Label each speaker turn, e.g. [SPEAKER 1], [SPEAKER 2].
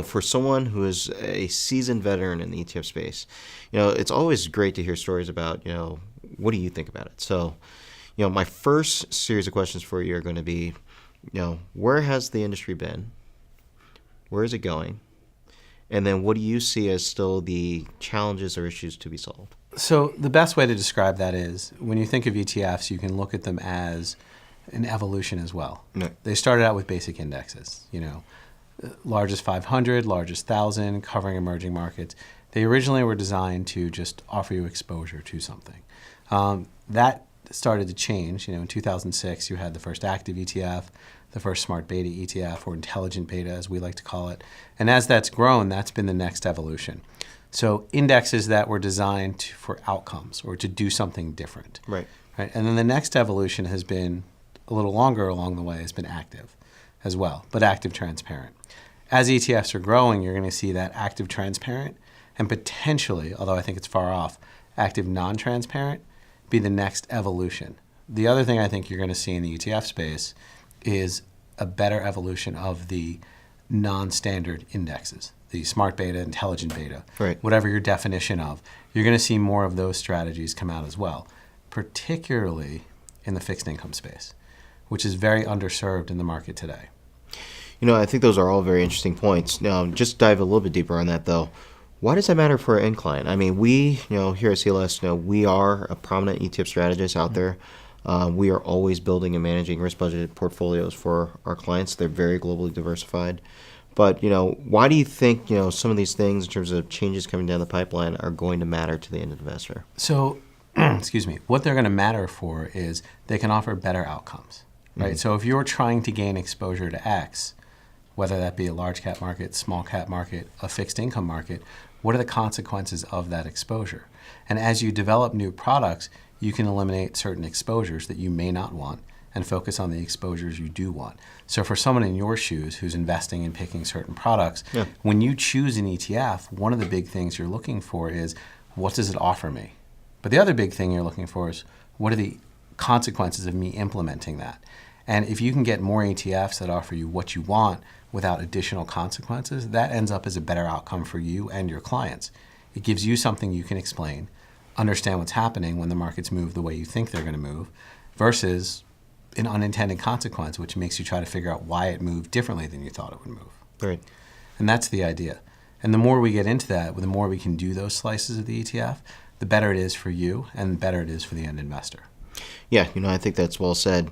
[SPEAKER 1] For someone who is a seasoned veteran in the ETF space, it's always great to hear stories about, what do you think about it? So, my first series of questions for you are going to be, where has the industry been? Where is it going? And then what do you see as still the challenges or issues to be solved?
[SPEAKER 2] So the best way to describe that is when you think of ETFs, you can look at them as an evolution as well.
[SPEAKER 1] Right.
[SPEAKER 2] They started out with basic indexes, largest 500, largest 1,000, covering emerging markets. They originally were designed to just offer you exposure to something. That started to change. In 2006, you had the first active ETF, the first smart beta ETF, or intelligent beta, as we like to call it. And as that's grown, that's been the next evolution. So indexes that were designed for outcomes or to do something different.
[SPEAKER 1] Right.
[SPEAKER 2] And then the next evolution has been a little longer along the way, has been active as well, but active transparent. As ETFs are growing, you're going to see that active transparent and potentially, although I think it's far off, active non-transparent be the next evolution. The other thing I think you're going to see in the ETF space is a better evolution of the non-standard indexes, the smart beta, intelligent beta,
[SPEAKER 1] right,
[SPEAKER 2] whatever your definition of. You're going to see more of those strategies come out as well, particularly in the fixed income space, which is very underserved in the market today.
[SPEAKER 1] I think those are all very interesting points. Now, just dive a little bit deeper on that, though. Why does that matter for an end client? I mean, we, here at CLS, we are a prominent ETF strategist out there. We are always building and managing risk budgeted portfolios for our clients. They're very globally diversified. But, why do you think, some of these things in terms of changes coming down the pipeline are going to matter to the end investor?
[SPEAKER 2] So, excuse me, what they're going to matter for is they can offer better outcomes, right? Mm-hmm. So if you're trying to gain exposure to X, whether that be a large cap market, small cap market, a fixed income market, what are the consequences of that exposure? And as you develop new products, you can eliminate certain exposures that you may not want and focus on the exposures you do want. So for someone in your shoes who's investing and picking certain products, when you choose an ETF, one of the big things you're looking for is, what does it offer me? But the other big thing you're looking for is, what are the consequences of me implementing that? And if you can get more ETFs that offer you what you want without additional consequences, that ends up as a better outcome for you and your clients. It gives you something you can explain, understand what's happening when the markets move the way you think they're going to move, versus an unintended consequence, which makes you try to figure out why it moved differently than you thought it would move.
[SPEAKER 1] Right.
[SPEAKER 2] And that's the idea. And the more we get into that, the more we can do those slices of the ETF, the better it is for you and the better it is for the end investor.
[SPEAKER 1] Yeah, I think that's well said.